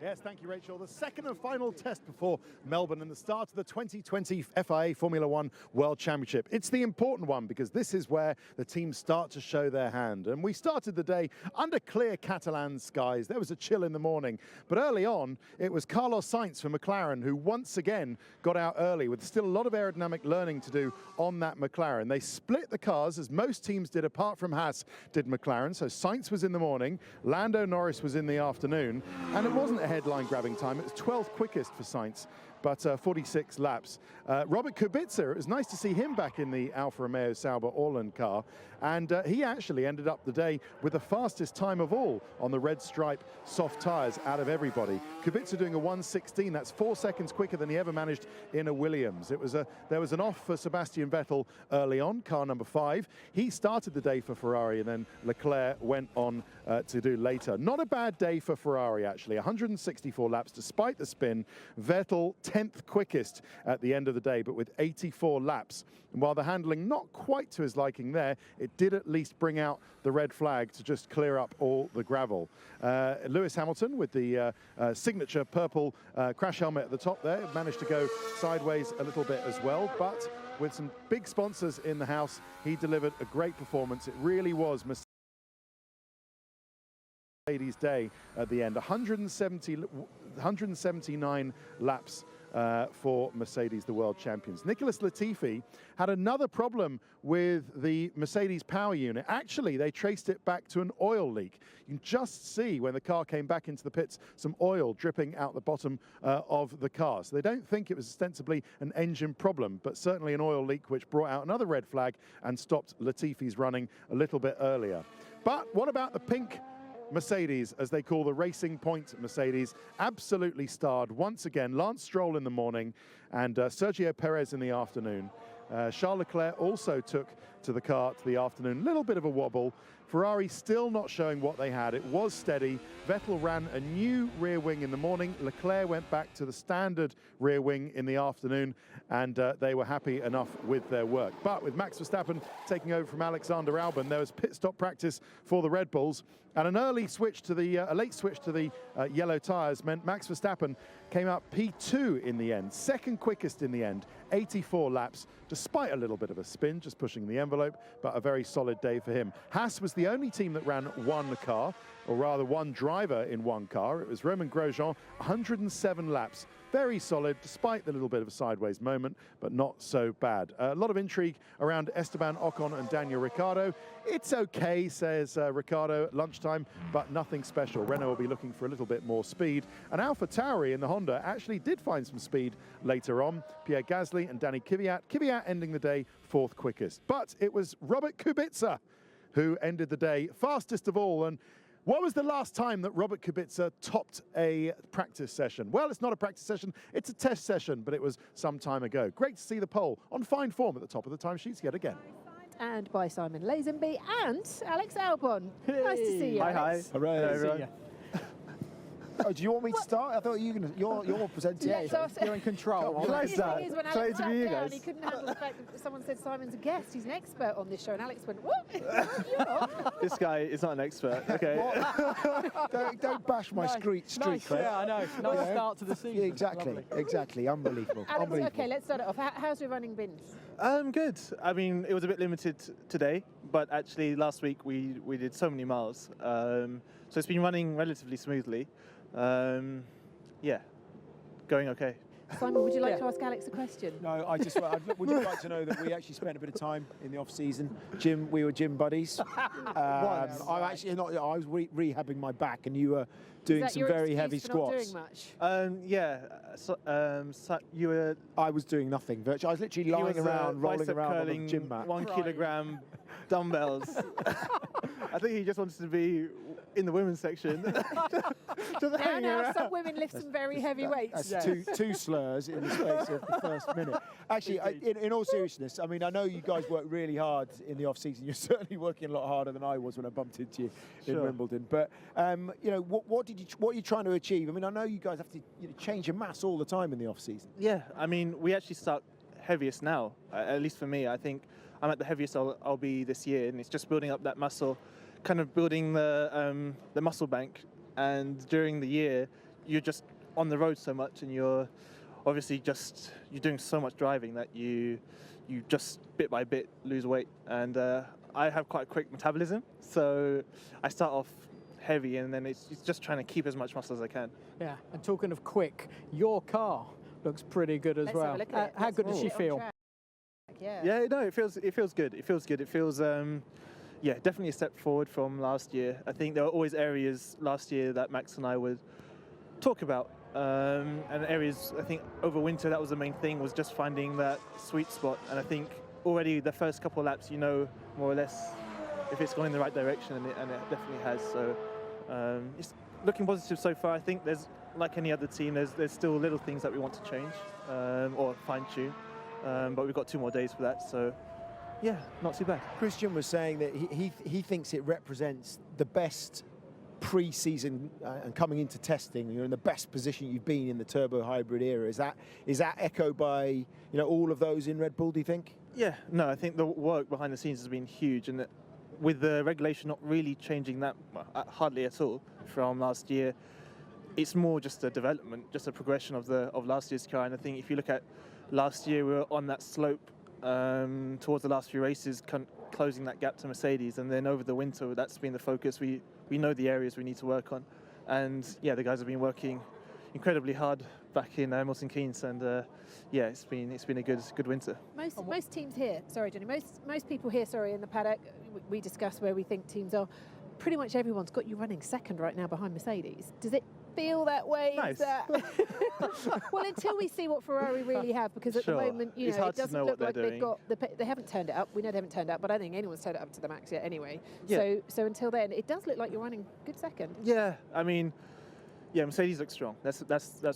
Yes, thank you, Rachel. The second and final test before Melbourne and the start of the 2020 FIA Formula One World Championship. It's the important one because this is where the teams start to show their hand. And we started the day under clear Catalan skies. There was a chill in the morning. But early on, it was Carlos Sainz from McLaren who once again got out early with still a lot of aerodynamic learning to do on that McLaren. They split the cars as most teams did, apart from Haas did McLaren. So Sainz was in the morning, Lando Norris was in the afternoon, and it wasn't a headline grabbing time. It was 12th quickest for Sainz, but 46 laps. Robert Kubica, it was nice to see him back in the Alfa Romeo Sauber Orland car, and he actually ended up the day with the fastest time of all on the red stripe soft tyres out of everybody. Kubica doing a 1:16, that's 4 seconds quicker than he ever managed in a Williams. There was an off for Sebastian Vettel early on, car number 5. He started the day for Ferrari, and then Leclerc went on to do later. Not a bad day for Ferrari, actually. 164 laps despite the spin. Vettel 10th quickest at the end of the day, but with 84 laps. And while the handling not quite to his liking there, it did at least bring out the red flag to just clear up all the gravel. Lewis Hamilton with the signature purple crash helmet at the top there managed to go sideways a little bit as well, but with some big sponsors in the house, he delivered a great performance. It really was Mercedes' day at the end. 179 laps for Mercedes, the world champions. Nicholas Latifi had another problem with the Mercedes power unit. Actually, they traced it back to an oil leak. You can just see when the car came back into the pits, some oil dripping out the bottom of the car. So they don't think it was ostensibly an engine problem, but certainly an oil leak which brought out another red flag and stopped Latifi's running a little bit earlier. But what about the pink Mercedes, as they call the Racing Point Mercedes? Absolutely starred once again. Lance Stroll in the morning and Sergio Perez in the afternoon. Charles Leclerc also took to the car to the afternoon. A little bit of a wobble. Ferrari still not showing what they had. It was steady. Vettel ran a new rear wing in the morning. Leclerc went back to the standard rear wing in the afternoon, and they were happy enough with their work. But with Max Verstappen taking over from Alexander Albon, there was pit stop practice for the Red Bulls, and an early switch to the a late switch to the yellow tyres meant Max Verstappen came out P2 in the end, second quickest in the end, 84 laps, despite a little bit of a spin, just pushing the envelope, but a very solid day for him. Haas was the only team that ran one car, or rather one driver in one car. It was Romain Grosjean, 107 laps. Very solid, despite the little bit of a sideways moment, but not so bad. A lot of intrigue around Esteban Ocon and Daniel Ricciardo. It's okay, says Ricciardo at lunchtime, but nothing special. Renault will be looking for a little bit more speed. And AlphaTauri in the Honda actually did find some speed later on. Pierre Gasly and Danny Kvyat. Kvyat ending the day 4th quickest. But it was Robert Kubica who ended the day fastest of all. And what was the last time that Robert Kubica topped a practice session? Well, it's not a practice session, it's a test session, but it was some time ago. Great to see the pole on fine form at the top of the timesheets yet again. And by Simon Lazenby and Alex Albon. Hey. Nice to see you. Hi, Alex. hi. Hooray, everyone. Oh, do you want me to start? I thought you were you're presenting. Yeah, You're in control. The thing is, when Alex sat down, he couldn't handle the fact that someone said Simon's a guest. He's an expert on this show, and Alex went, "What? You're not." This guy is not an expert. Okay. don't bash my streak. Nice, yeah, I know. Nice start to the season. Yeah, exactly. Unbelievable. Alex, Unbelievable. okay, let's start it off. How's your running been? Good. I mean, it was a bit limited today, but actually last week we did so many miles. So it's been running relatively smoothly. Yeah, going okay. Simon, would you like to ask Alex a question? No, would just like to know that we actually spent a bit of time in the off season. We were gym buddies. I'm actually not. I was rehabbing my back, and you were doing some very heavy squats. Not doing much? Yeah. So you were. I was doing nothing. Virtually, I was literally lying around, rolling around on the gym mat. 1 kilogram dumbbells. I think he just wanted to be in the women's section. Now some women lift some very heavy weights. That's two slurs in the space of the first minute. Actually, in all seriousness, I mean, I know you guys work really hard in the off-season. You're certainly working a lot harder than I was when I bumped into you in Wimbledon. But you know, what are you trying to achieve? I mean, I know you guys have to change your mass all the time in the off-season. Yeah, I mean, we actually start heaviest now. At least for me, I think I'm at the heaviest I'll be this year, and it's just building up that muscle, kind of building the muscle bank. And during the year, you're just on the road so much, and you're obviously you're doing so much driving that you just bit by bit lose weight. And I have quite a quick metabolism, so I start off heavy, and then it's just trying to keep as much muscle as I can. Yeah, and talking of quick, your car looks pretty good as Let's have well. a look at it. How Let's good does watch she it on feel? track. Yeah. Yeah, no, it feels good. It feels good. It feels yeah, definitely a step forward from last year. I think there were always areas last year that Max and I would talk about, and areas, I think over winter that was the main thing, was just finding that sweet spot. And I think already the first couple of laps, you know more or less if it's gone in the right direction, and it definitely has. So it's looking positive so far. I think there's, like any other team, there's still little things that we want to change or fine tune, but we've got 2 more days for that. So yeah, not too bad. Christian was saying that he thinks it represents the best pre-season and coming into testing. You're in the best position you've been in the turbo hybrid era. Is that echoed by all of those in Red Bull, do you think? Yeah, no, I think the work behind the scenes has been huge, and with the regulation not really changing that hardly at all from last year, it's more just a development, just a progression of last year's car. And I think if you look at last year, we were on that slope towards the last few races, closing that gap to Mercedes, and then over the winter, that's been the focus. We know the areas we need to work on, and yeah, the guys have been working incredibly hard back in Milton Keynes, and yeah, it's been a good winter. Most teams here, sorry Johnny, most people here, in the paddock, we discuss where we think teams are. Pretty much everyone's got you running second right now behind Mercedes. Does it feel that way? Nice. Well, until we see what Ferrari really have, because at the moment, it doesn't look like they've got they haven't turned it up. We know they haven't turned it up, but I don't think anyone's turned it up to the max yet anyway. Yeah. So until then, it does look like you're running good second. Yeah, I mean, yeah, Mercedes looks strong. That's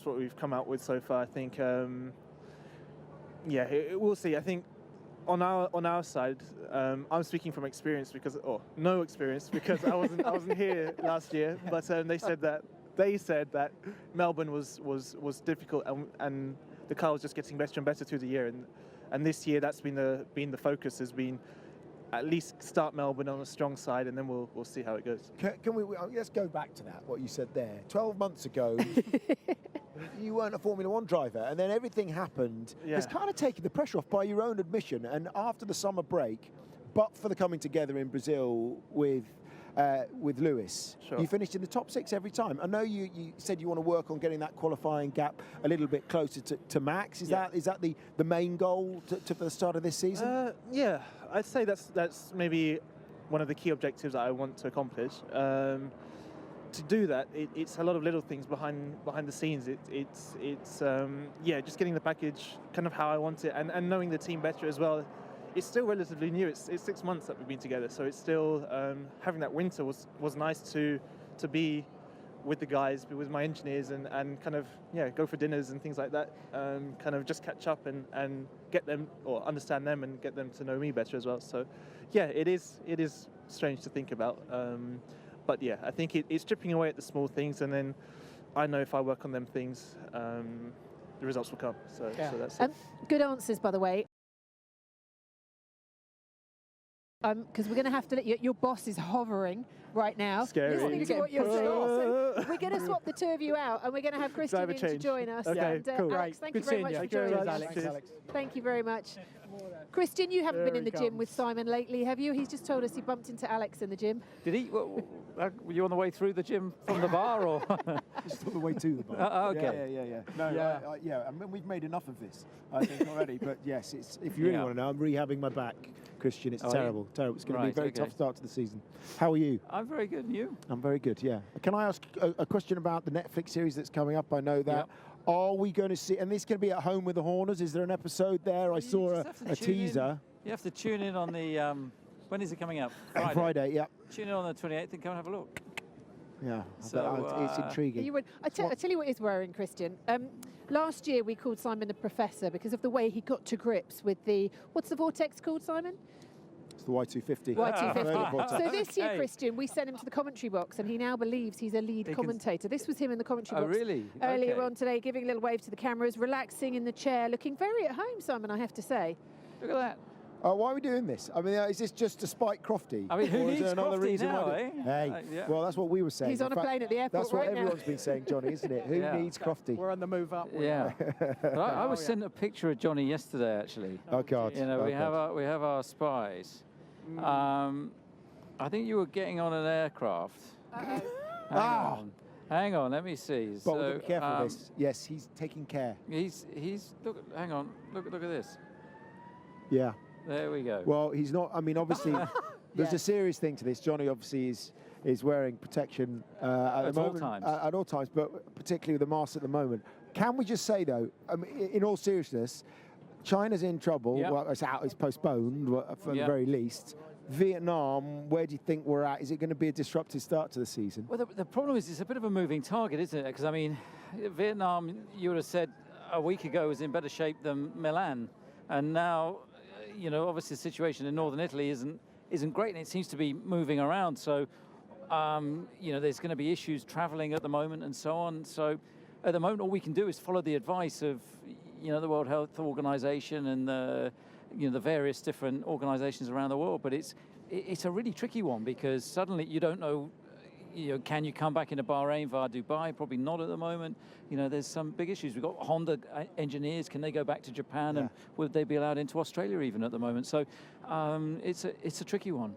what we've come out with so far. I think, yeah, we'll see. I think on our side, I'm speaking from experience because no experience because I wasn't here last year. But they said that Melbourne was difficult, and the car was just getting better and better through the year. And this year, that's been the focus, has been at least start Melbourne on a strong side, and then we'll see how it goes. Can we let's go back to that, what you said there. 12 months ago, you weren't a Formula One driver, and then everything happened. Yeah. It's kind of taken the pressure off by your own admission. And after the summer break, but for the coming together in Brazil with Lewis, sure, you finished in the top 6 every time. I know you said you want to work on getting that qualifying gap a little bit closer to Max. Is that the main goal for the start of this season? Yeah, I'd say that's maybe one of the key objectives that I want to accomplish. To do that, it's a lot of little things behind the scenes. It's yeah, just getting the package kind of how I want it, and knowing the team better as well. It's still relatively new. It's 6 months that we've been together, so it's still having that winter was nice to be with the guys, be with my engineers, and kind of go for dinners and things like that. Kind of just catch up and get them or understand them and get them to know me better as well. So yeah, it is strange to think about, but yeah, I think it's chipping away at the small things, and then I know if I work on them things, the results will come. So that's it. Good answers, by the way. Because we're going to have to let your boss is hovering right now, Scary. listening to what you're saying. So we're going to swap the 2 of you out, and we're going to have Christian in to join us. Okay, and, cool. Alex, thank Good you very seeing much you. for joining us. Alex. Thank you very much. Christian, you haven't been There in the he gym comes. with Simon lately, have you? He's just told us he bumped into Alex in the gym. Did he? Were you on the way through the gym from the bar, or? Just on the way to the bar. Okay. Yeah. No, Yeah. I mean, we've made enough of this, I think, already. But yes, if you really want to know, I'm rehabbing my back, Christian. It's terrible. It's going to be a very tough start to the season. How are you? I'm very good, and you? I'm very good, yeah. Can I ask a question about the Netflix series that's coming up? I know that. Yep. Are we going to see, and this is going to be at Home with the Horners, is there an episode there? I saw a teaser. You have to tune in on the, when is it coming up? Friday, yeah. Tune in on the 28th and come and have a look. Yeah, So, it's intriguing. You would. I tell you what is worrying, Christian. Last year we called Simon the Professor because of the way he got to grips with what's the vortex called, Simon? It's the Y250. Y250. So this year, Okay. Christian, we sent him to the commentary box, and he now believes he's a lead commentator. This was him in the commentary Oh, box really? earlier Okay. on today, giving a little wave to the cameras, relaxing in the chair, looking very at home, Simon, I have to say. Look at that. Why are we doing this? I mean, is this just to spite Crofty? I mean, who Or is needs there another Crofty reason now, why? eh? Hey, Yeah. well, that's what we were saying. He's on In a fact, plane at the airport That's what right now. everyone's been saying, Johnny, isn't it? Who Yeah. needs Crofty? We're on the move up. Yeah. But I was Oh, yeah. sent a picture of Johnny yesterday, actually. Oh, God. You know, Oh, we God. have our spies. I think you were getting on an aircraft. Hang on, let me see. But we've got to be careful with this. Yes, he's taking care. He's look. Hang on, look at this. Yeah. There we go. Well, he's not. I mean, obviously, there's a Yes. serious thing to this. Johnny obviously is wearing protection at the all moment, times. at all times, but particularly with the mask at the moment. Can we just say though, I mean, in all seriousness, China's in trouble. Yep. Well, it's out. It's postponed for the Yep. very least. Vietnam, where do you think we're at? Is it going to be a disruptive start to the season? Well, the problem is it's a bit of a moving target, isn't it? Because I mean, Vietnam, you would have said a week ago was in better shape than Milan, and now, you know, obviously the situation in northern Italy isn't great, and it seems to be moving around. So, you know, there's going to be issues travelling at the moment and so on. So, at the moment, all we can do is follow the advice of, you know, the World Health Organization and the various different organizations around the world. But it's a really tricky one because suddenly you don't know, you know, can you come back into Bahrain via Dubai? Probably not at the moment. You know, there's some big issues. We've got Honda engineers. Can they go back to Japan, and would they be allowed into Australia even at the moment? So it's a tricky one.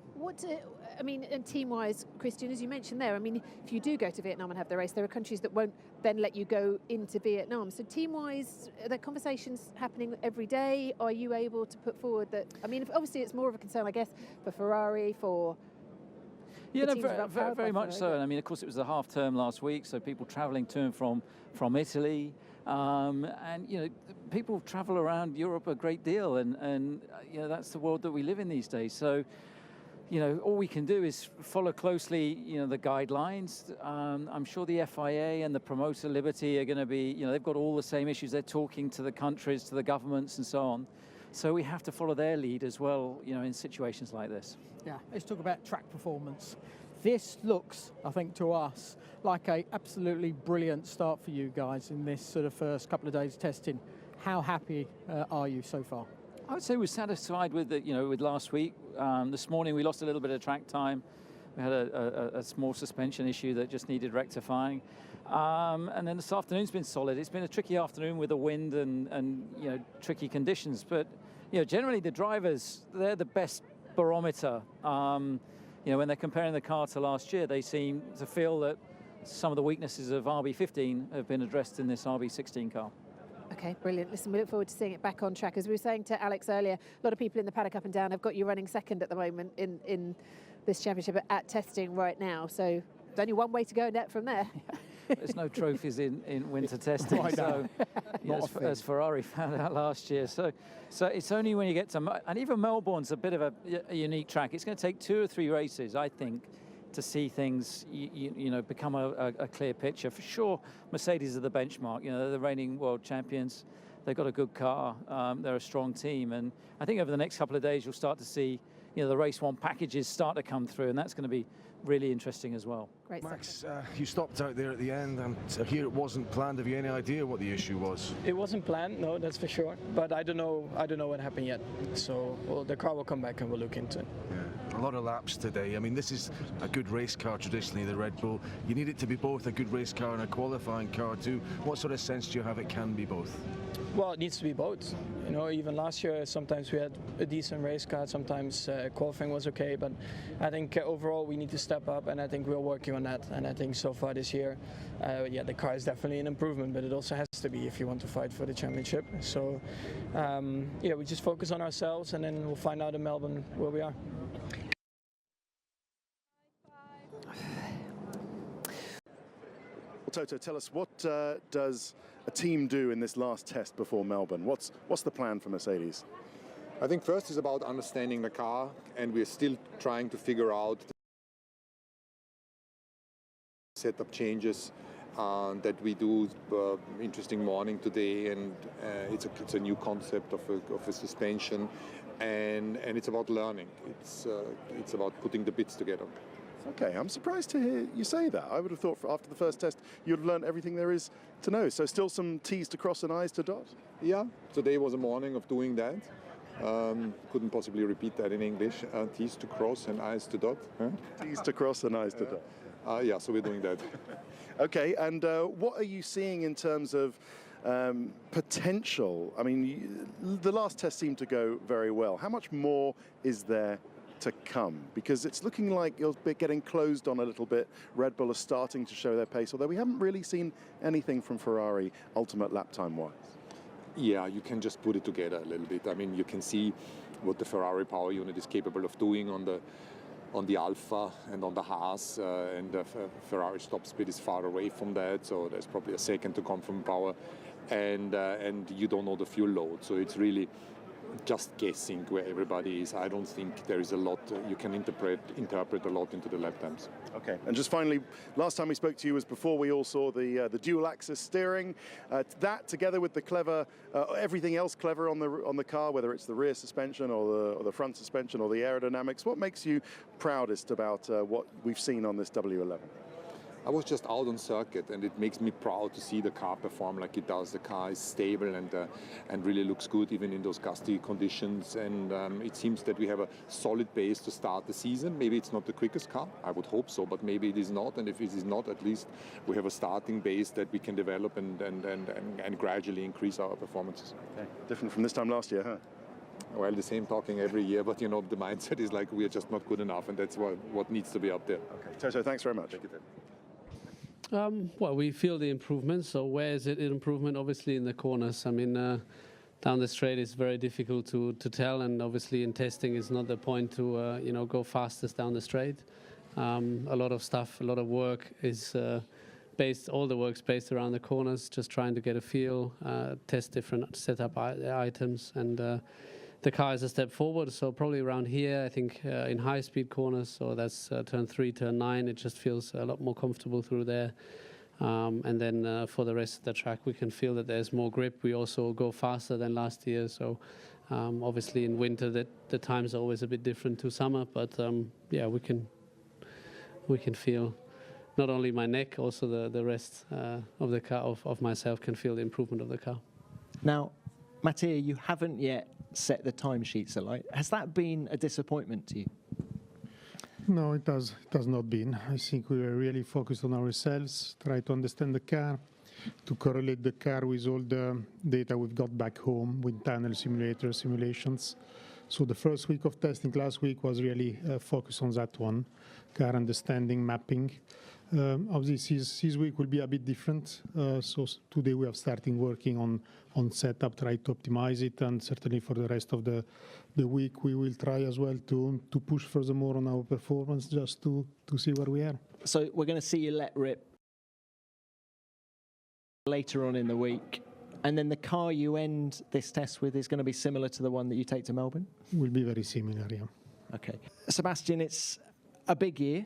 I mean, and team-wise, Christian, as you mentioned there, I mean, if you do go to Vietnam and have the race, there are countries that won't then let you go into Vietnam. So team-wise, are there conversations happening every day? Are you able to put forward that? I mean, obviously it's more of a concern, I guess, for Ferrari, for Yeah, the no, teams about power very by much so. Ferrari. And I mean, of course, it was the half term last week, so people travelling to and from Italy, and you know, people travel around Europe a great deal, and you know, that's the world that we live in these days. So, you know, all we can do is follow closely, you know, the guidelines. I'm sure the FIA and the promoter Liberty are going to be, you know, they've got all the same issues. They're talking to the countries, to the governments, and so on. So we have to follow their lead as well, you know, in situations like this. Yeah, let's talk about track performance. This looks, I think, to us like a absolutely brilliant start for you guys in this sort of first couple of days testing. How happy are you so far? I would say we're satisfied with the, you know, with last week. This morning we lost a little bit of track time. We had a small suspension issue that just needed rectifying. And then this afternoon's been solid. It's been a tricky afternoon with the wind and you know, tricky conditions. But you know, generally the drivers, they're the best barometer. You know, when they're comparing the car to last year, they seem to feel that some of the weaknesses of RB15 have been addressed in this RB16 car. Okay, brilliant. Listen, we look forward to seeing it back on track. As we were saying to Alex earlier, a lot of people in the paddock up and down have got you running second at the moment in this championship at testing right now. So there's only one way to go net from there. There's no trophies in winter testing, so you know, as Ferrari found out last year. So it's only when you get to, and even Melbourne's a bit of a unique track. It's going to take 2 or 3 races, I think, to see things you know, become a clear picture. For sure, Mercedes are the benchmark. You know, they're the reigning world champions. They've got a good car. They're a strong team, and I think over the next couple of days you'll start to see, you know, the race one packages start to come through, and that's going to be really interesting as well. Great Max, you stopped out there at the end, and here it wasn't planned. Have you any idea what the issue was? It wasn't planned, no, that's for sure. But I don't know what happened yet. So well, the car will come back and we'll look into it. Yeah, a lot of laps today. I mean, this is a good race car traditionally, the Red Bull. You need it to be both a good race car and a qualifying car too. What sort of sense do you have it can be both? Well, it needs to be both. You know, even last year, sometimes we had a decent race car, sometimes qualifying was okay, but I think overall we need to step up, and I think we're working on that. And I think so far this year, yeah, the car is definitely an improvement, but it also has to be if you want to fight for the championship. So, yeah, we just focus on ourselves, and then we'll find out in Melbourne where we are. Well, Toto, tell us, what does a team do in this last test before Melbourne? What's the plan for Mercedes? I think first is about understanding the car, and we're still trying to figure out setup changes that we do. Interesting morning today, and it's a new concept of a suspension, and it's about learning. It's about putting the bits together. Okay, I'm surprised to hear you say that. I would have thought after the first test you'd have learned everything there is to know. So still some T's to cross and I's to dot? Yeah, today was a morning of doing that. Couldn't possibly repeat that in English. T's to cross and I's to dot. Huh? T's to cross and I's to dot. Yeah, so we're doing that. Okay, and what are you seeing in terms of potential? I mean, the last test seemed to go very well. How much more is there to come? Because it's looking like you're getting closed on a little bit. Red Bull are starting to show their pace, although we haven't really seen anything from Ferrari ultimate lap time wise. Yeah, you can just put it together a little bit. I mean, you can see what the Ferrari power unit is capable of doing on the Alpha and on the Haas, and the Ferrari top speed is far away from that, so there's probably a second to come from power, and you don't know the fuel load, so it's really just guessing where everybody is. I don't think there is a lot you can interpret a lot into the lap times. Okay, and just finally, last time we spoke to you was before we all saw the dual-axis steering. That together with the clever, everything else clever on the car, whether it's the rear suspension or the front suspension or the aerodynamics. What makes you proudest about what we've seen on this W11? I was just out on circuit, and it makes me proud to see the car perform like it does. The car is stable and really looks good even in those gusty conditions. And it seems that we have a solid base to start the season. Maybe it's not the quickest car, I would hope so, but maybe it is not. And if it is not, at least we have a starting base that we can develop and gradually increase our performances. Okay. Different from this time last year, huh? Well, the same talking every year, but you know, the mindset is like we are just not good enough, and that's what needs to be up there. Okay, Toto, thanks very much. Thank you. Well, we feel the improvement. So where is it improvement? Obviously in the corners. I mean, down the straight is very difficult to tell, and obviously in testing is not the point to go fastest down the straight. A lot of stuff, a lot of work is all the work's based around the corners, just trying to get a feel, test different setup items, and the car is a step forward. So probably around here, I think in high-speed corners, so that's turn 3, turn 9, it just feels a lot more comfortable through there. And then for the rest of the track, we can feel that there's more grip. We also go faster than last year. So obviously in winter, the times are always a bit different to summer. But yeah, we can feel not only my neck, also the rest of the car, of myself, can feel the improvement of the car. Now, Mattia, you haven't yet set the timesheets alight. Has that been a disappointment to you? No, it has not been. I think we were really focused on ourselves, try to understand the car, to correlate the car with all the data we've got back home with tunnel simulations. So the first week of testing last week was really focused on that one, car understanding, mapping. Obviously, this week will be a bit different. So today we are starting working on setup, try to optimize it, and certainly for the rest of the week we will try as well to push furthermore on our performance, just to see where we are. So we're going to see you let rip later on in the week, and then the car you end this test with is going to be similar to the one that you take to Melbourne? Will be very similar, yeah. Okay. Sebastian, it's a big year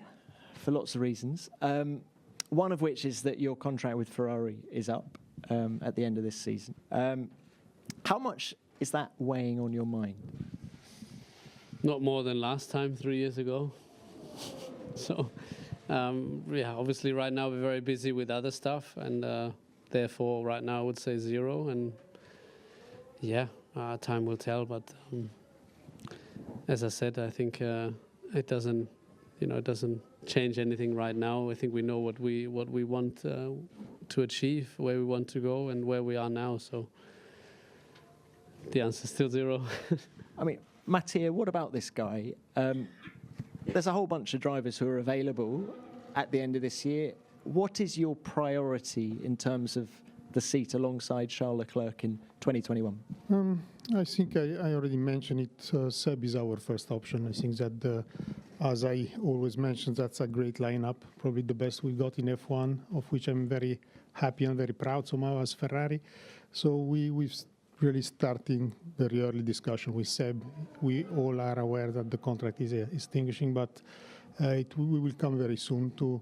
for lots of reasons, one of which is that your contract with Ferrari is up at the end of this season. How much is that weighing on your mind? Not more than last time, 3 years ago. So, yeah, obviously right now we're very busy with other stuff, and therefore right now I would say 0. And yeah, time will tell. But as I said, I think it doesn't change anything right now. I think we know what we want to achieve, where we want to go, and where we are now. So the answer is still 0. I mean, Mattia, what about this guy? There's a whole bunch of drivers who are available at the end of this year. What is your priority in terms of the seat alongside Charles Leclerc in 2021? I think I already mentioned it. Seb is our first option. I think that, as I always mention, that's a great lineup, probably the best we got in F1, of which I'm very happy and very proud somehow as Ferrari. So we've really starting very early discussion with Seb. We all are aware that the contract is extinguishing, but we will come very soon to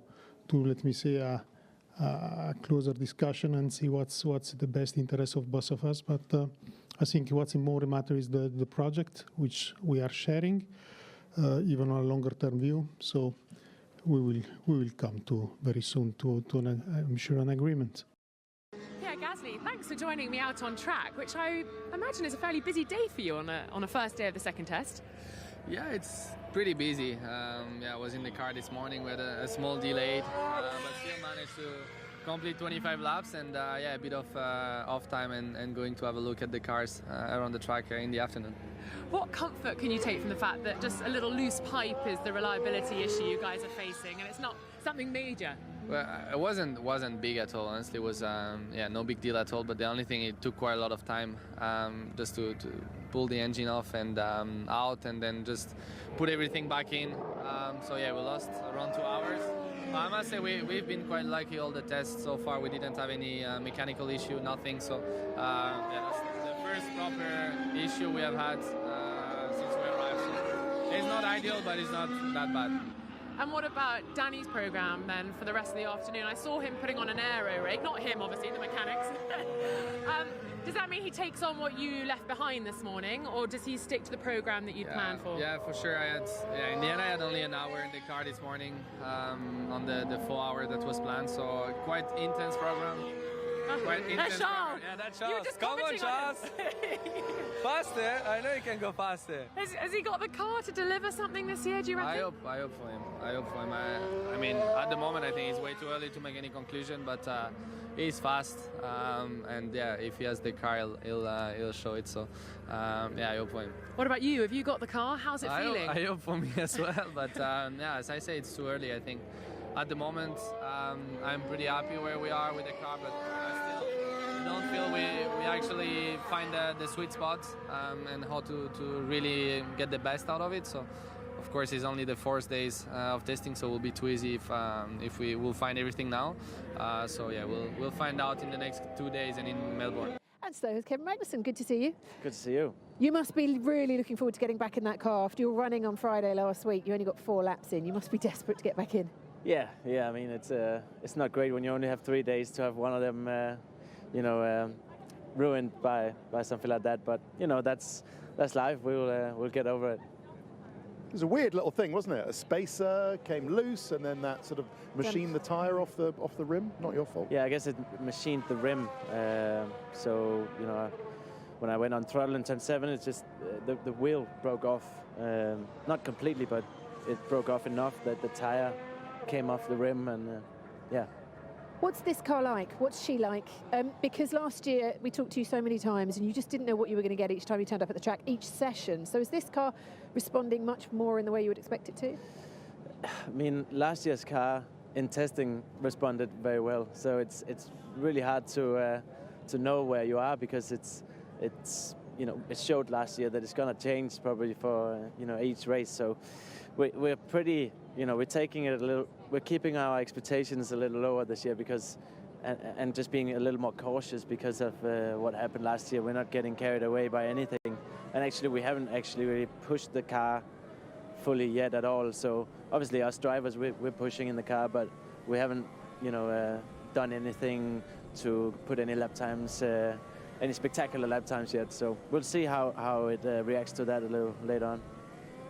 let me say a closer discussion and see what's the best interest of both of us. But I think what's more matter is the project which we are sharing, even on a longer term view. So we will come to very soon to I'm sure an agreement. Yeah, Pierre Gasly, thanks for joining me out on track, which I imagine is a fairly busy day for you on a first day of the second test. Yeah, it's pretty busy. I was in the car this morning with a small delay, but still managed to complete 25 laps and a bit of off time and going to have a look at the cars around the track in the afternoon. What comfort can you take from the fact that just a little loose pipe is the reliability issue you guys are facing, and it's not something major? Well, it wasn't big at all. Honestly, it was no big deal at all. But the only thing, it took quite a lot of time just to pull the engine off and out, and then just put everything back in. We lost around 2 hours. I must say we've been quite lucky all the tests so far. We didn't have any mechanical issue, nothing. So that's the first proper issue we have had since we arrived. So it's not ideal, but it's not that bad. And what about Danny's programme then for the rest of the afternoon? I saw him putting on an aero rig, not him obviously, the mechanics. Does that mean he takes on what you left behind this morning, or does he stick to the programme that you'd planned for? Yeah, for sure. In the end I had only an hour in the car this morning on the full hour that was planned, so quite intense programme. That's Charles. Yeah, that's You're Charles. just Come on, commenting Charles. Faster. I know you can go faster. Has he got the car to deliver something this year, do you reckon? I hope for him. I mean, at the moment, I think it's way too early to make any conclusion, but he's fast, and if he has the car, he'll show it. So, I hope for him. What about you? Have you got the car? How's it feeling? I hope for me as well, but as I say, it's too early. I think at the moment, I'm pretty happy where we are with the car, but I still don't feel we actually find the sweet spot and how to really get the best out of it. So, of course, it's only the 4 days of testing, so it will be too easy if we will find everything now. We'll find out in the next 2 days and in Melbourne. And so is Kevin Magnussen. Good to see you. Good to see you. You must be really looking forward to getting back in that car. After your running on Friday last week, you only got 4 laps in. You must be desperate to get back in. Yeah. I mean, it's not great when you only have 3 days to have one of them, ruined by something like that. But that's life. We'll get over it. It was a weird little thing, wasn't it? A spacer came loose, and then that sort of machined the tyre off the rim. Not your fault. Yeah, I guess it machined the rim. When I went on throttle in turn 7, it's just the wheel broke off. Not completely, but it broke off enough that the tyre came off the rim, and What's this car like? What's she like? Because last year we talked to you so many times and you just didn't know what you were going to get each time you turned up at the track, each session. So is this car responding much more in the way you would expect it to? I mean, last year's car in testing responded very well. So it's really hard to know where you are, because it showed last year that it's going to change probably for each race. So we're pretty, we're taking it a little. We're keeping our expectations a little lower this year because, and just being a little more cautious because of what happened last year. We're not getting carried away by anything, and actually we haven't actually really pushed the car fully yet at all. So obviously us drivers, we're pushing in the car, but we haven't, done anything to put any lap times, any spectacular lap times yet. So we'll see how it reacts to that a little later on.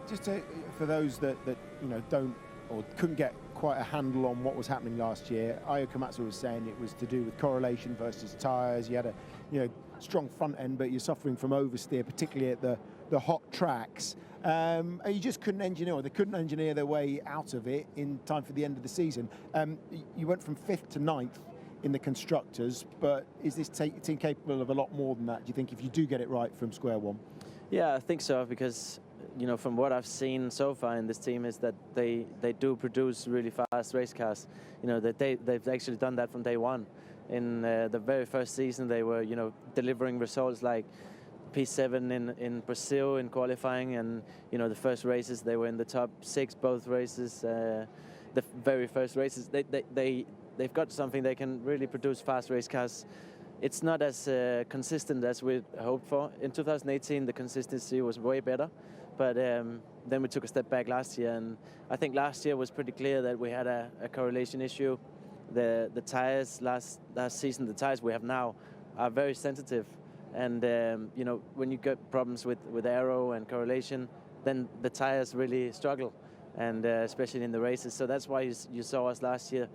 Just for those that don't or couldn't get quite a handle on what was happening last year, Ayo Komatsu was saying it was to do with correlation versus tyres. You had a strong front end, but you're suffering from oversteer, particularly at the hot tracks. And you just couldn't engineer, or they couldn't engineer their way out of it in time for the end of the season. You went from 5th to 9th in the constructors, but is this team capable of a lot more than that, do you think, if you do get it right from square one? Yeah, I think so, because from what I've seen so far in this team is that they do produce really fast race cars. That they've actually done that from day one. In the very first season, they were delivering results like P7 in Brazil in qualifying, and the first races they were in the top 6 both races. The very first races, they've got something. They can really produce fast race cars. It's not as consistent as we hoped for. In 2018, the consistency was way better. But then we took a step back last year, and I think last year was pretty clear that we had a correlation issue. The tires last season, the tires we have now are very sensitive, and when you get problems with aero and correlation, then the tires really struggle, and especially in the races. So that's why you saw us last year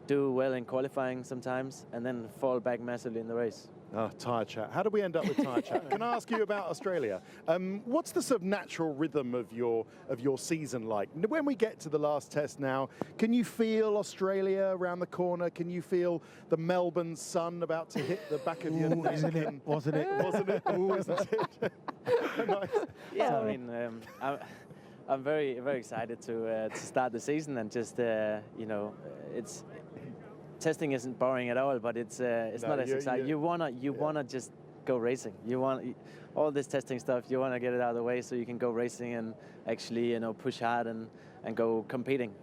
do well in qualifying sometimes and then fall back massively in the race. Oh, tyre chat. How did we end up with tyre chat? Can I ask you about Australia? What's the sort of natural rhythm of your season like? When we get to the last test now, can you feel Australia around the corner? Can you feel the Melbourne sun about to hit the back of your neck? Wasn't it? Wasn't it? Wasn't it? Wasn't it? Nice. Yeah, I mean, I'm very excited to start the season and just it's. Testing isn't boring at all, but it's not as exciting. You wanna just go racing. You want all this testing stuff. You wanna get it out of the way so you can go racing and actually push hard and go competing.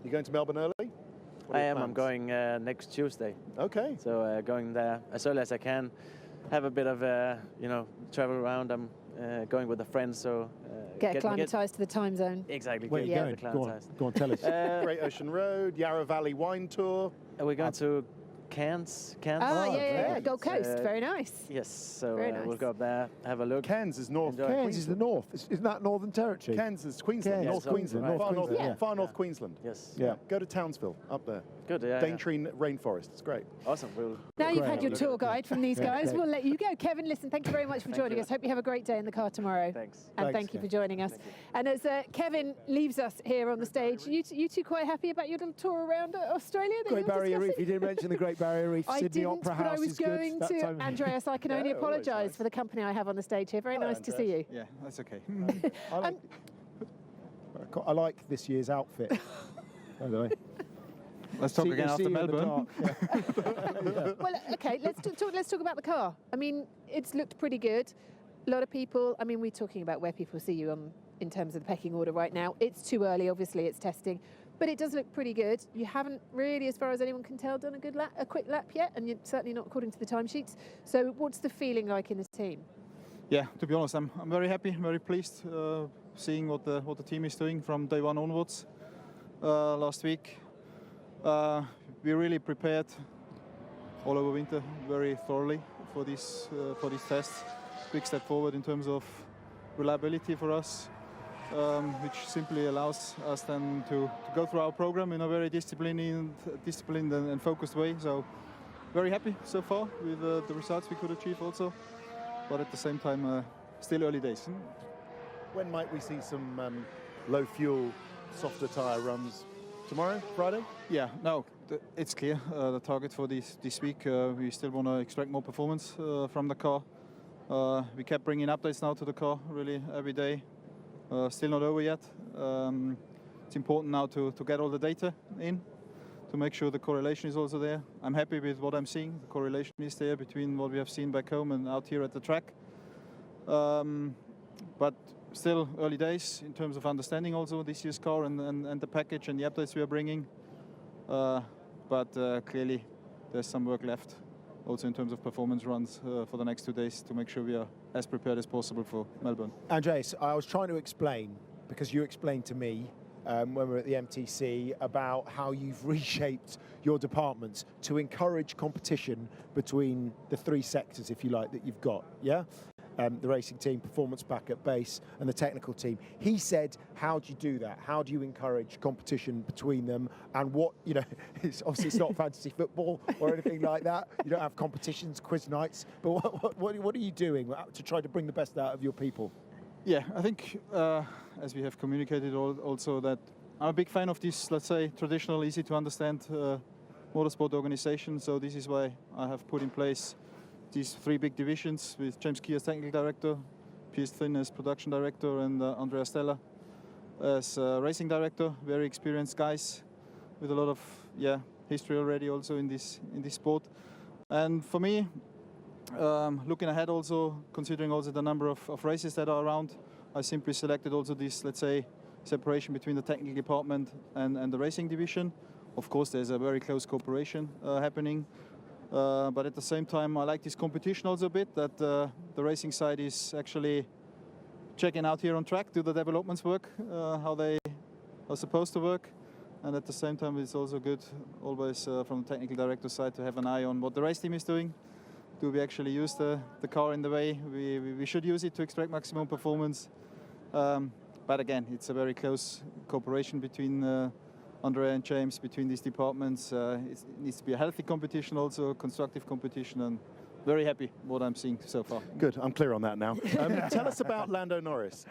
You going to Melbourne early? I am. I'm going next Tuesday. Okay. So going there as early as I can. Have a bit of travel around. I'm going with a friend, so get acclimatised to the time zone. Exactly. Where are you going? Go on, tell us. Great Ocean Road, Yarra Valley Wine Tour. We're going to Cairns. Yeah, Gold Coast. Very nice. Yes, so Very nice. we'll go up there, have a look. Cairns is north. Cairns is the north. Isn't that Northern Territory? Cairns is Queensland. Cairns. North Queensland. Far north Queensland. Yes. Yeah. Go to Townsville, up there. Good, yeah. Daintree Rainforest. It's great. Awesome. Now you've had your tour guide from these guys, we'll let you go. Kevin, listen, thank you very much for joining us. Hope you have a great day in the car tomorrow. Thanks. And thank you for joining us. And as Kevin leaves us here on the stage, you two quite happy about your little tour around Australia? Great Barrier Reef. You didn't mention the Great Barrier Reef. Sydney Opera House but I was going is good. to. Andreas, I can only apologise for the company I have on the stage here. Very nice to see you. Yeah, that's okay. I like this year's outfit. By the way. Let's talk again after Melbourne. Well, okay, let's talk about the car. I mean, it's looked pretty good. A lot of people, I mean, we're talking about where people see you in terms of the pecking order right now. It's too early, obviously, it's testing. But it does look pretty good. You haven't really, as far as anyone can tell, done a quick lap yet, and you're certainly not according to the timesheets. So what's the feeling like in the team? Yeah, to be honest, I'm very happy, very pleased seeing what the team is doing from day one onwards last week. We really prepared all over winter very thoroughly for these tests. Big step forward in terms of reliability for us, which simply allows us then to go through our program in a very disciplined and focused way. So very happy so far with the results we could achieve also, but at the same time still early days. When might we see some low fuel, softer tyre runs? Tomorrow, Friday? Yeah, no, it's clear. The target for this week, we still want to extract more performance from the car. We kept bringing updates now to the car, really, every day. Still not over yet. It's important now to get all the data in, to make sure the correlation is also there. I'm happy with what I'm seeing. The correlation is there between what we have seen back home and out here at the track. But still early days in terms of understanding also this year's car and the package and the updates we are bringing. But clearly there's some work left also in terms of performance runs for the next 2 days to make sure we are as prepared as possible for Melbourne. Andreas, I was trying to explain, because you explained to me when we were at the MTC about how you've reshaped your departments to encourage competition between the three sectors, if you like, that you've got, yeah? The racing team, performance pack at base, and the technical team. He said, how do you do that? How do you encourage competition between them? And what, it's obviously it's not fantasy football or anything like that. You don't have competitions, quiz nights. But what are you doing to try to bring the best out of your people? Yeah, I think, as we have communicated also, that I'm a big fan of this, let's say, traditional, easy to understand motorsport organization. So this is why I have put in place these three big divisions with James Key as technical director, Piers Flynn as production director, and Andreas as racing director. Very experienced guys with a lot of history already also in this sport. And for me, looking ahead also, considering also the number of races that are around, I simply selected also this, let's say, separation between the technical department and the racing division. Of course, there's a very close cooperation happening. But at the same time, I like this competition also a bit, that the racing side is actually checking out here on track, do the developments work, how they are supposed to work. And at the same time, it's also good always from the technical director side to have an eye on what the race team is doing. Do we actually use the car in the way we should use it to extract maximum performance? But again, it's a very close cooperation between Andrea and James between these departments. It needs to be a healthy competition, also constructive competition, and very happy what I'm seeing so far. Good, I'm clear on that now. Tell us about Lando Norris.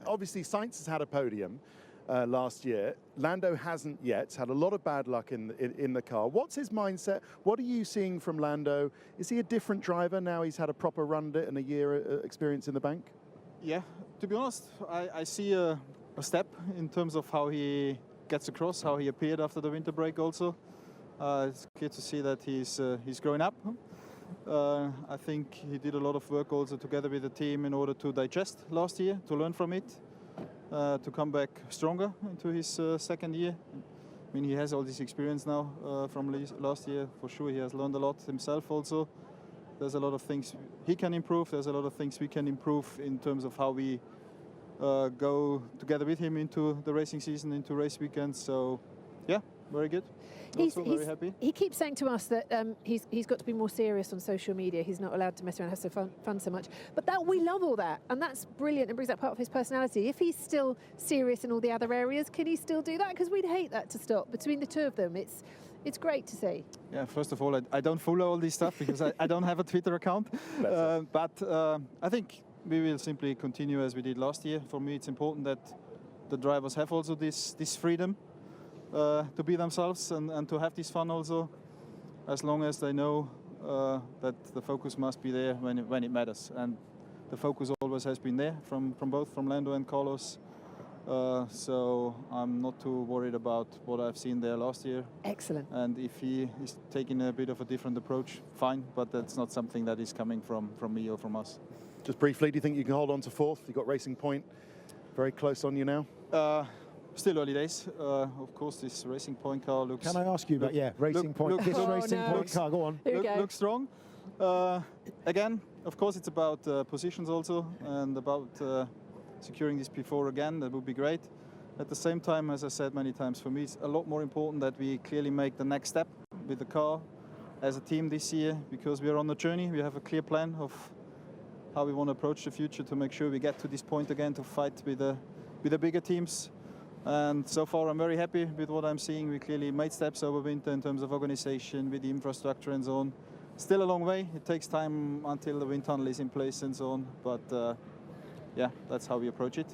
Obviously, Sainz has had a podium last year. Lando hasn't yet, had a lot of bad luck in the car. What's his mindset? What are you seeing from Lando? Is he a different driver now he's had a proper run at it and a year experience in the bank? Yeah, to be honest, I see a step in terms of how he gets across, how he appeared after the winter break also. It's clear to see that he's growing up. I think he did a lot of work also together with the team in order to digest last year, to learn from it, to come back stronger into his second year. I mean, he has all this experience now from last year. For sure, he has learned a lot himself also. There's a lot of things he can improve. There's a lot of things we can improve in terms of how we go together with him into the racing season, into race weekends. So, yeah, very good. Also very happy. He keeps saying to us that he's got to be more serious on social media. He's not allowed to mess around, have so fun so much. But we love all that, and that's brilliant and brings out part of his personality. If he's still serious in all the other areas, can he still do that? Because we'd hate that to stop. Between the two of them, it's great to see. Yeah, first of all, I don't follow all this stuff because I don't have a Twitter account. But I think we will simply continue as we did last year. For me, it's important that the drivers have also this freedom to be themselves and to have this fun also, as long as they know that the focus must be there when it matters. And the focus always has been there from both Lando and Carlos. So I'm not too worried about what I've seen there last year. Excellent. And if he is taking a bit of a different approach, fine, but that's not something that is coming from me or from us. Just briefly, do you think you can hold on to fourth? You've got Racing Point very close on you now? Still early days. Of course, this Racing Point car looks... Can I ask you about, Racing Point, this Racing Point car, go on. Looks strong. Again, of course, it's about positions also, and about securing this P4 again. That would be great. At the same time, as I said many times, for me, it's a lot more important that we clearly make the next step with the car as a team this year, because we are on the journey. We have a clear plan of how we want to approach the future to make sure we get to this point again to fight with the bigger teams. And so far, I'm very happy with what I'm seeing. We clearly made steps over winter in terms of organization, with the infrastructure and so on. Still a long way. It takes time until the wind tunnel is in place and so on. But yeah, that's how we approach it.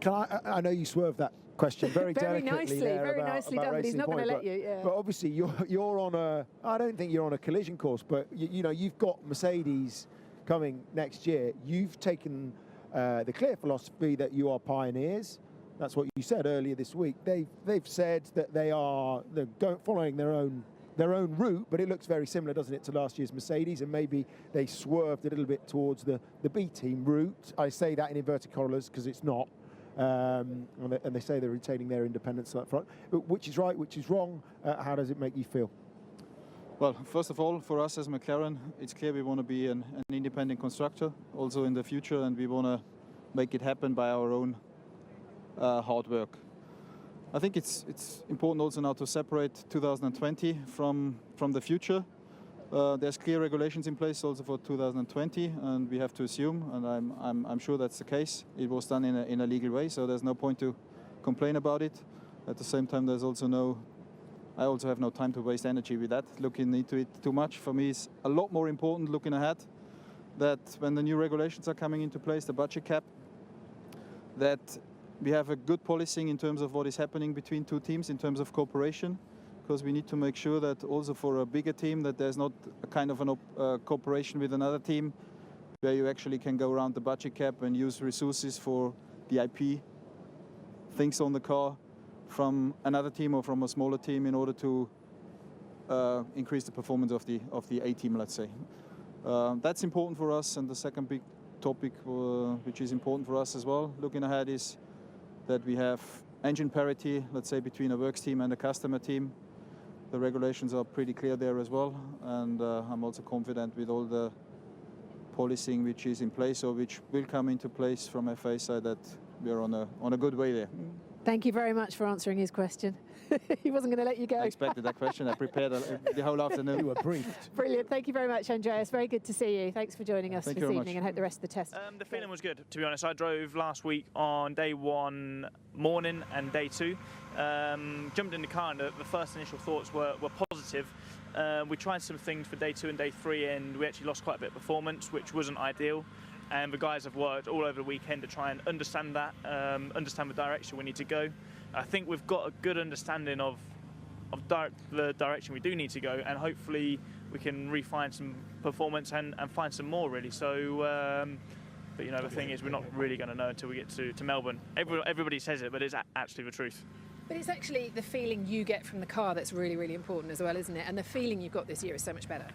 I know you swerved that question very delicately nicely, there very about, nicely about done, but he's not going to let you. Yeah. But obviously, you're on a. I don't think you're on a collision course, but you know you've got Mercedes coming next year. You've taken the clear philosophy that you are pioneers. That's what you said earlier this week. They've said that they're following their own route, but it looks very similar, doesn't it, to last year's Mercedes? And maybe they swerved a little bit towards the B team route. I say that in inverted commas because it's not. And they say they're retaining their independence up front. Which is right, which is wrong? How does it make you feel? Well, first of all, for us as McLaren, it's clear we want to be an independent constructor also in the future, and we want to make it happen by our own hard work. I think it's important also now to separate 2020 from the future. There's clear regulations in place also for 2020, and we have to assume, and I'm sure that's the case, it was done in a legal way, so there's no point to complain about it. At the same time, I also have no time to waste energy with that, looking into it too much. For me, it's a lot more important looking ahead, that when the new regulations are coming into place, the budget cap, that we have a good policing in terms of what is happening between two teams in terms of cooperation, because we need to make sure that also for a bigger team that there's not a kind of an cooperation with another team where you actually can go around the budget cap and use resources for the IP things on the car from another team or from a smaller team in order to increase the performance of the A team, let's say. That's important for us. And the second big topic which is important for us as well looking ahead is that we have engine parity, let's say, between a works team and a customer team. The regulations are pretty clear there as well, and I'm also confident with all the policing which is in place or which will come into place from FA side that we are on a good way there. Thank you very much for answering his question. He wasn't going to let you go. I expected that question. I prepared the whole afternoon. You were briefed. Brilliant. Thank you very much, Andreas. Very good to see you. Thanks for joining us Thank this you very evening, much. and hope the rest of the test. The feeling was good, to be honest. I drove last week on day 1 morning and day 2. Jumped in the car and the first initial thoughts were positive. We tried some things for day 2 and day 3 and we actually lost quite a bit of performance, which wasn't ideal. And the guys have worked all over the weekend to try and understand that, understand the direction we need to go. I think we've got a good understanding of the direction we do need to go, and hopefully we can refine some performance and find some more, really. So, but you know, the thing is, we're not really going to know until we get to Melbourne. Everybody says it, but it's actually the truth. But it's actually the feeling you get from the car that's really, really important as well, isn't it? And the feeling you've got this year is so much better.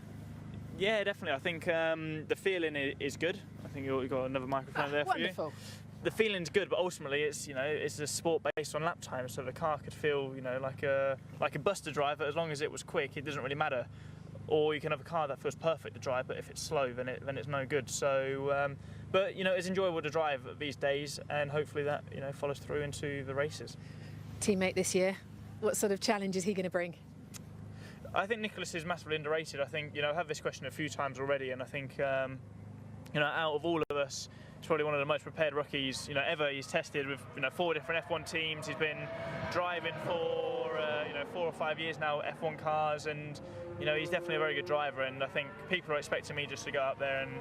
Yeah, definitely. I think the feeling is good. I think you've got another microphone there for wonderful. you. The feeling's good, but ultimately it's it's a sport based on lap time, so the car could feel like a buster drive, but as long as it was quick, it doesn't really matter. Or you can have a car that feels perfect to drive, but if it's slow, then it's no good. So, but it's enjoyable to drive these days, and hopefully that follows through into the races. Teammate this year, what sort of challenge is he going to bring? I think Nicholas is massively underrated. I think I've had this question a few times already, and I think out of all of us, he's probably one of the most prepared rookies ever. He's tested with 4 different F1 teams. He's been driving for 4 or 5 years now, F1 cars, and he's definitely a very good driver. And I think people are expecting me just to go up there and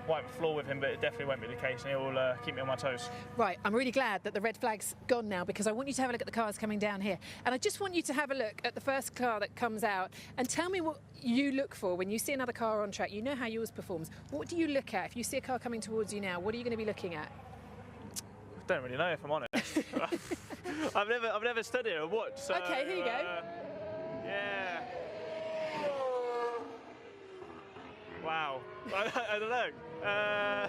wipe the floor with him, but it definitely won't be the case, and he'll keep me on my toes. Right, I'm really glad that the red flag's gone now, because I want you to have a look at the cars coming down here. And I just want you to have a look at the first car that comes out and tell me what you look for when you see another car on track. You know how yours performs. What do you look at? If you see a car coming towards you now, what are you going to be looking at? I don't really know, if I'm honest. I've never studied or watched. So, okay, here you go. Yeah. Wow. I don't know.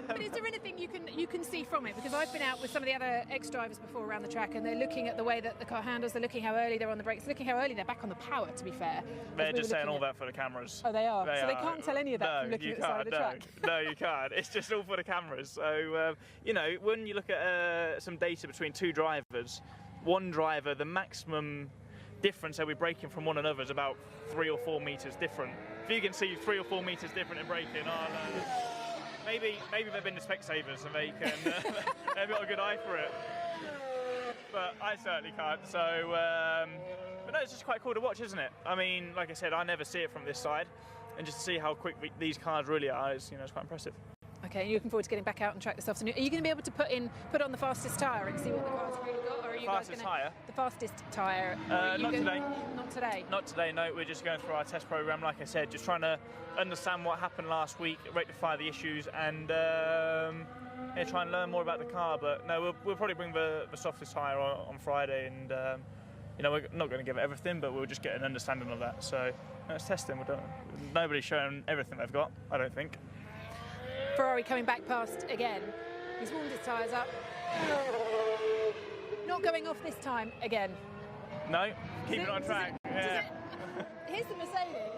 But is there anything you can see from it? Because I've been out with some of the other ex-drivers before around the track, and they're looking at the way that the car handles, they're looking how early they're on the brakes, looking how early they're back on the power, to be fair. They're just saying all that for the cameras. Oh, they are? So they can't tell any of that from looking at the side of the track? No, you can't. It's just all for the cameras. So, when you look at some data between 2 drivers, one driver, the maximum difference they'll be braking from one another is about 3 or 4 metres different. If you can see 3 or 4 metres different in braking, maybe they've been the Specsavers and they can they've got a good eye for it. But I certainly can't. So, but no, it's just quite cool to watch, isn't it? I mean, like I said, I never see it from this side, and just to see how quick these cars really are is it's quite impressive. Okay, and you're looking forward to getting back out on track this afternoon. Are you going to be able to put on the fastest tyre and see what the car's really got? Or are you Fastest tyre? The fastest tyre? Not today. Not today? Not today, no. We're just going through our test programme, like I said, just trying to understand what happened last week, rectify the issues, and try and learn more about the car. But no, we'll probably bring the softest tyre on Friday, and we're not going to give it everything, but we'll just get an understanding of that. So it's testing. Nobody's showing everything they've got, I don't think. Ferrari coming back past again. He's warmed his tyres up. Not going off this time again. No, keep it on track. Yeah. Here's the Mercedes.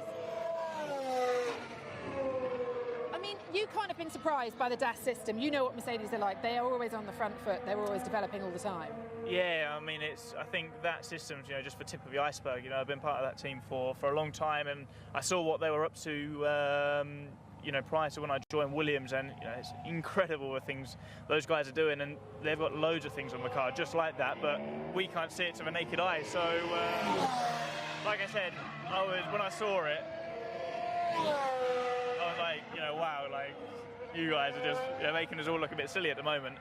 I mean, you kind of been surprised by the DAS system. You know what Mercedes are like. They are always on the front foot. They're always developing all the time. Yeah, I mean, I think that system's just the tip of the iceberg. I've been part of that team for a long time, and I saw what they were up to. Prior to when I joined Williams, and it's incredible the things those guys are doing, and they've got loads of things on the car just like that, but we can't see it to the naked eye. So, like I said, when I saw it, I was like, wow, like you guys are just making us all look a bit silly at the moment.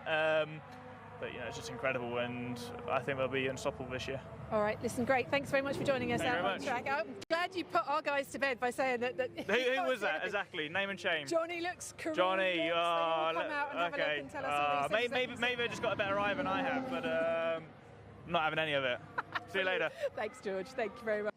But it's just incredible, and I think they'll be unstoppable this year. All right, listen, great. Thanks very much for joining us out on track. I'm glad you put our guys to bed by saying that. Who was that exactly? Name and shame. Johnny looks correct. Johnny, come out and have a look and tell us all these things. maybe they just got a better eye than I have, but I'm not having any of it. See you later. Thanks, George. Thank you very much.